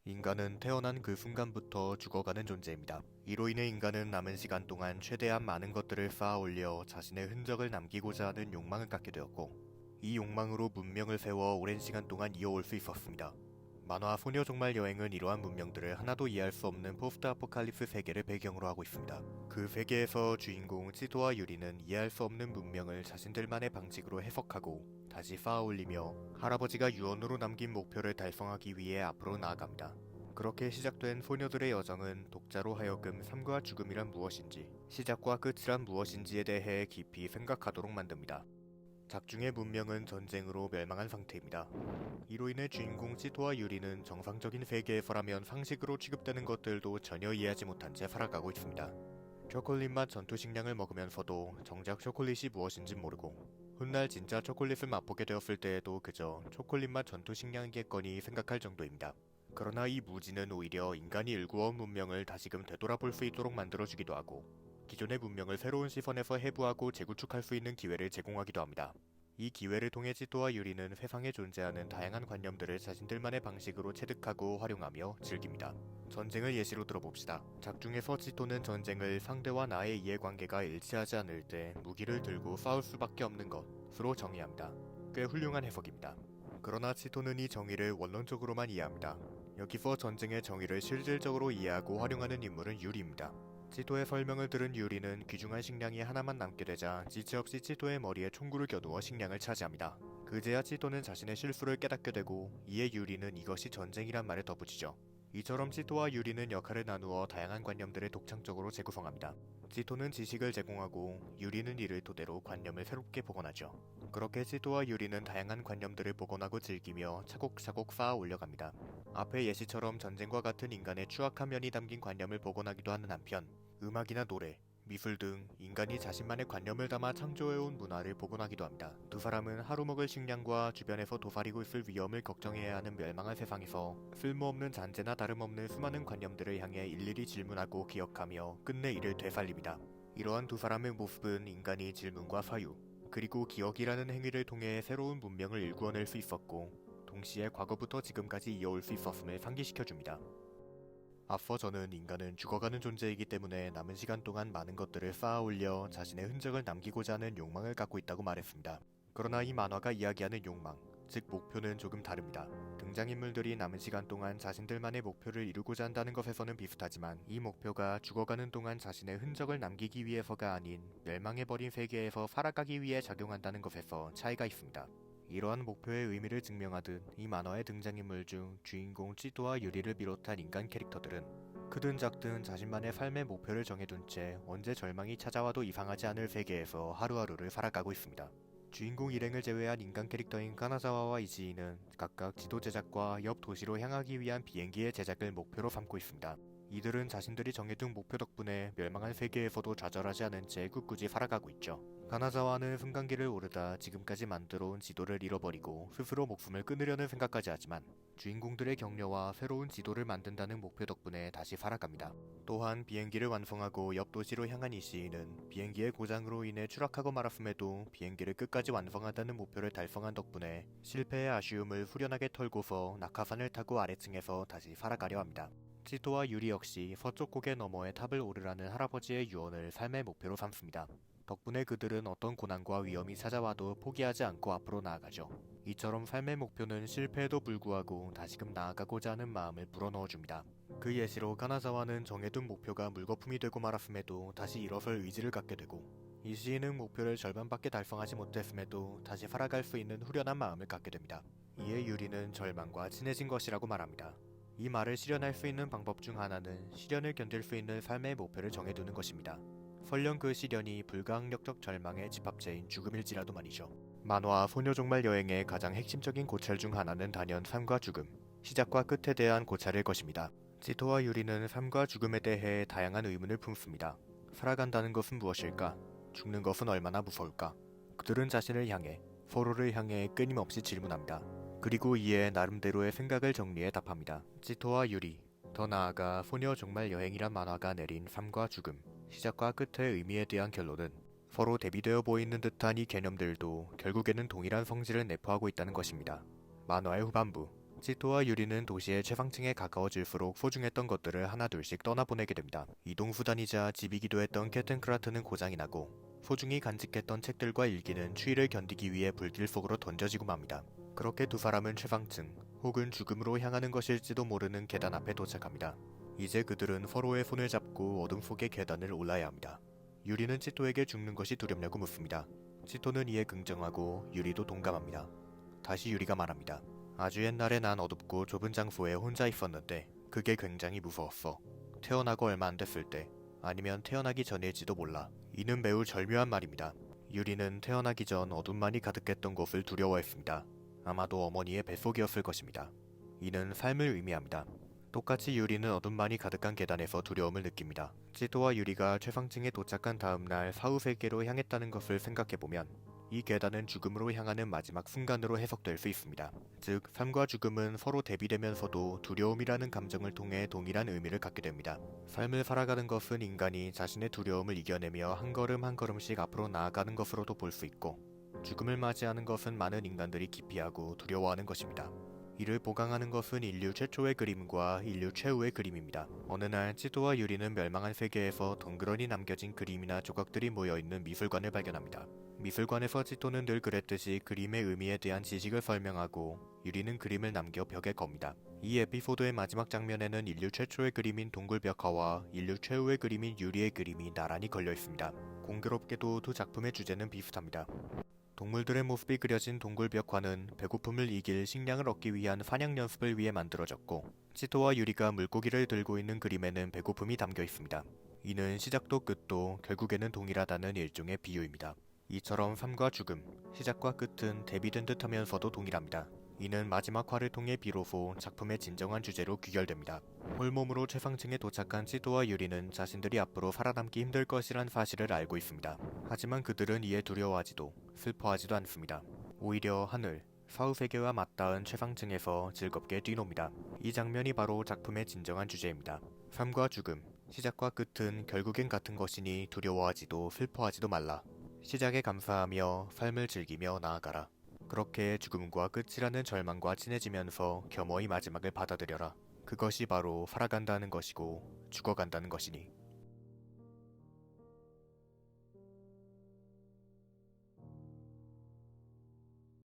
인간은 태어난 그 순간부터 죽어가는 존재입니다. 이로 인해 인간은 남은 시간 동안 최대한 많은 것들을 쌓아 올려 자신의 흔적을 남기고자 하는 욕망을 갖게 되었고, 이 욕망으로 문명을 세워 오랜 시간 동안 이어올 수 있었습니다. 만화 소녀 종말 여행은 이러한 문명들을 하나도 이해할 수 없는 포스트 아포칼립스 세계를 배경으로 하고 있습니다. 그 세계에서 주인공 치토와 유리는 이해할 수 없는 문명을 자신들만의 방식으로 해석하고 다시 쌓아 올리며 할아버지가 유언으로 남긴 목표를 달성하기 위해 앞으로 나아갑니다. 그렇게 시작된 소녀들의 여정은 독자로 하여금 삶과 죽음이란 무엇인지, 시작과 끝이란 무엇인지에 대해 깊이 생각하도록 만듭니다. 작중의 문명은 전쟁으로 멸망한 상태입니다. 이로 인해 주인공 치토와 유리는 정상적인 세계에서라면 상식으로 취급되는 것들도 전혀 이해하지 못한 채 살아가고 있습니다. 초콜릿 맛 전투 식량을 먹으면서도 정작 초콜릿이 무엇인지 모르고, 훗날 진짜 초콜릿을 맛보게 되었을 때에도 그저 초콜릿 맛 전투 식량이겠거니 생각할 정도입니다. 그러나 이 무지는 오히려 인간이 일구어온 문명을 다시금 되돌아볼 수 있도록 만들어주기도 하고, 기존의 문명을 새로운 시선에서 해부하고 재구축할 수 있는 기회를 제공하기도 합니다. 이 기회를 통해 치토와 유리는 세상에 존재하는 다양한 관념들을 자신들만의 방식으로 체득하고 활용하며 즐깁니다. 전쟁을 예시로 들어봅시다. 작중에서 치토는 전쟁을 상대와 나의 이해관계가 일치하지 않을 때 무기를 들고 싸울 수밖에 없는 것으로 정의합니다. 꽤 훌륭한 해석입니다. 그러나 치토는 이 정의를 원론적으로만 이해합니다. 여기서 전쟁의 정의를 실질적으로 이해하고 활용하는 인물은 유리입니다. 치토의 설명을 들은 유리는 귀중한 식량이 하나만 남게 되자 지체 없이 치토의 머리에 총구를 겨누어 식량을 차지합니다. 그제야 치토는 자신의 실수를 깨닫게 되고, 이에 유리는 이것이 전쟁이란 말을 덧붙이죠. 이처럼 치토와 유리는 역할을 나누어 다양한 관념들을 독창적으로 재구성합니다. 치토는 지식을 제공하고 유리는 이를 토대로 관념을 새롭게 복원하죠. 그렇게 치토와 유리는 다양한 관념들을 복원하고 즐기며 차곡차곡 쌓아 올려갑니다. 앞의 예시처럼 전쟁과 같은 인간의 추악한 면이 담긴 관념을 복원하기도 하는 한편, 음악이나 노래, 미술 등 인간이 자신만의 관념을 담아 창조해온 문화를 복원하기도 합니다. 두 사람은 하루 먹을 식량과 주변에서 도사리고 있을 위험을 걱정해야 하는 멸망한 세상에서 쓸모없는 잔재나 다름없는 수많은 관념들을 향해 일일이 질문하고 기억하며 끝내 이를 되살립니다. 이러한 두 사람의 모습은 인간이 질문과 사유, 그리고 기억이라는 행위를 통해 새로운 문명을 일구어낼 수 있었고, 동시에 과거부터 지금까지 이어올 수 있었음을 상기시켜줍니다. 앞서 저는 인간은 죽어가는 존재이기 때문에 남은 시간 동안 많은 것들을 쌓아 올려 자신의 흔적을 남기고자 하는 욕망을 갖고 있다고 말했습니다. 그러나 이 만화가 이야기하는 욕망, 즉 목표는 조금 다릅니다. 등장인물들이 남은 시간 동안 자신들만의 목표를 이루고자 한다는 것에서는 비슷하지만, 이 목표가 죽어가는 동안 자신의 흔적을 남기기 위해서가 아닌 멸망해버린 세계에서 살아가기 위해 작용한다는 것에서 차이가 있습니다. 이러한 목표의 의미를 증명하듯 이 만화의 등장인물 중 주인공 치토와 유리를 비롯한 인간 캐릭터들은 크든 작든 자신만의 삶의 목표를 정해둔 채 언제 절망이 찾아와도 이상하지 않을 세계에서 하루하루를 살아가고 있습니다. 주인공 일행을 제외한 인간 캐릭터인 카나자와와 이지이는 각각 지도 제작과 옆 도시로 향하기 위한 비행기의 제작을 목표로 삼고 있습니다. 이들은 자신들이 정해둔 목표 덕분에 멸망한 세계에서도 좌절하지 않은 채 꿋꿋이 살아가고 있죠. 가나자와는 승강기를 오르다 지금까지 만들어온 지도를 잃어버리고 스스로 목숨을 끊으려는 생각까지 하지만, 주인공들의 격려와 새로운 지도를 만든다는 목표 덕분에 다시 살아갑니다. 또한 비행기를 완성하고 옆 도시로 향한 이시이는 비행기의 고장으로 인해 추락하고 말았음에도 비행기를 끝까지 완성한다는 목표를 달성한 덕분에 실패의 아쉬움을 후련하게 털고서 낙하산을 타고 아래층에서 다시 살아가려 합니다. 치토와 유리 역시 서쪽 고개 너머의 탑을 오르라는 할아버지의 유언을 삶의 목표로 삼습니다. 덕분에 그들은 어떤 고난과 위험이 찾아와도 포기하지 않고 앞으로 나아가죠. 이처럼 삶의 목표는 실패에도 불구하고 다시금 나아가고자 하는 마음을 불어넣어줍니다. 그 예시로 카나자와는 정해둔 목표가 물거품이 되고 말았음에도 다시 일어설 의지를 갖게 되고, 이시이는 목표를 절반밖에 달성하지 못했음에도 다시 살아갈 수 있는 후련한 마음을 갖게 됩니다. 이에 유리는 절망과 친해진 것이라고 말합니다. 이 말을 실현할 수 있는 방법 중 하나는 시련을 견딜 수 있는 삶의 목표를 정해두는 것입니다. 설령 그 시련이 불가항력적 절망의 집합체인 죽음일지라도 말이죠. 만화 소녀 종말 여행의 가장 핵심적인 고찰 중 하나는 단연 삶과 죽음, 시작과 끝에 대한 고찰일 것입니다. 치토와 유리는 삶과 죽음에 대해 다양한 의문을 품습니다. 살아간다는 것은 무엇일까? 죽는 것은 얼마나 무서울까? 그들은 자신을 향해, 서로를 향해 끊임없이 질문합니다. 그리고 이에 나름대로의 생각을 정리해 답합니다. 치토와 유리, 더 나아가 소녀 종말 여행이란 만화가 내린 삶과 죽음, 시작과 끝의 의미에 대한 결론은 서로 대비되어 보이는 듯한 이 개념들도 결국에는 동일한 성질을 내포하고 있다는 것입니다. 만화의 후반부, 치토와 유리는 도시의 최상층에 가까워질수록 소중했던 것들을 하나둘씩 떠나보내게 됩니다. 이동수단이자 집이기도 했던 캡틴 크라트는 고장이 나고 소중히 간직했던 책들과 일기는 추위를 견디기 위해 불길 속으로 던져지고 맙니다. 그렇게 두 사람은 최상층 혹은 죽음으로 향하는 것일지도 모르는 계단 앞에 도착합니다. 이제 그들은 서로의 손을 잡고 어둠 속의 계단을 올라야 합니다. 유리는 치토에게 죽는 것이 두렵냐고 묻습니다. 치토는 이에 긍정하고 유리도 동감합니다. 다시 유리가 말합니다. 아주 옛날에 난 어둡고 좁은 장소에 혼자 있었는데 그게 굉장히 무서웠어. 태어나고 얼마 안 됐을 때, 아니면 태어나기 전일지도 몰라. 이는 매우 절묘한 말입니다. 유리는 태어나기 전 어둠만이 가득했던 곳을 두려워했습니다. 아마도 어머니의 뱃속이었을 것입니다. 이는 삶을 의미합니다. 똑같이 유리는 어둠만이 가득한 계단에서 두려움을 느낍니다. 치토와 유리가 최상층에 도착한 다음날 사후세계로 향했다는 것을 생각해보면 이 계단은 죽음으로 향하는 마지막 순간으로 해석될 수 있습니다. 즉, 삶과 죽음은 서로 대비되면서도 두려움이라는 감정을 통해 동일한 의미를 갖게 됩니다. 삶을 살아가는 것은 인간이 자신의 두려움을 이겨내며 한 걸음 한 걸음씩 앞으로 나아가는 것으로도 볼 수 있고, 죽음을 맞이하는 것은 많은 인간들이 기피하고 두려워하는 것입니다. 이를 보강하는 것은 인류 최초의 그림과 인류 최후의 그림입니다. 어느 날 치토와 유리는 멸망한 세계에서 덩그러니 남겨진 그림이나 조각들이 모여있는 미술관을 발견합니다. 미술관에서 치토는 늘 그랬듯이 그림의 의미에 대한 지식을 설명하고 유리는 그림을 남겨 벽에 겁니다. 이 에피소드의 마지막 장면에는 인류 최초의 그림인 동굴벽화와 인류 최후의 그림인 유리의 그림이 나란히 걸려 있습니다. 공교롭게도 두 작품의 주제는 비슷합니다. 동물들의 모습이 그려진 동굴벽화는 배고픔을 이길 식량을 얻기 위한 사냥 연습을 위해 만들어졌고, 치토와 유리가 물고기를 들고 있는 그림에는 배고픔이 담겨 있습니다. 이는 시작도 끝도 결국에는 동일하다는 일종의 비유입니다. 이처럼 삶과 죽음, 시작과 끝은 대비된 듯하면서도 동일합니다. 이는 마지막 화를 통해 비로소 작품의 진정한 주제로 귀결됩니다. 홀몸으로 최상층에 도착한 치토와 유리는 자신들이 앞으로 살아남기 힘들 것이란 사실을 알고 있습니다. 하지만 그들은 이에 두려워하지도 슬퍼하지도 않습니다. 오히려 하늘, 사후세계와 맞닿은 최상층에서 즐겁게 뛰놉니다. 이 장면이 바로 작품의 진정한 주제입니다. 삶과 죽음, 시작과 끝은 결국엔 같은 것이니 두려워하지도 슬퍼하지도 말라. 시작에 감사하며 삶을 즐기며 나아가라. 그렇게 죽음과 끝이라는 절망과 친해지면서 겸허히 마지막을 받아들여라. 그것이 바로 살아간다는 것이고 죽어간다는 것이니.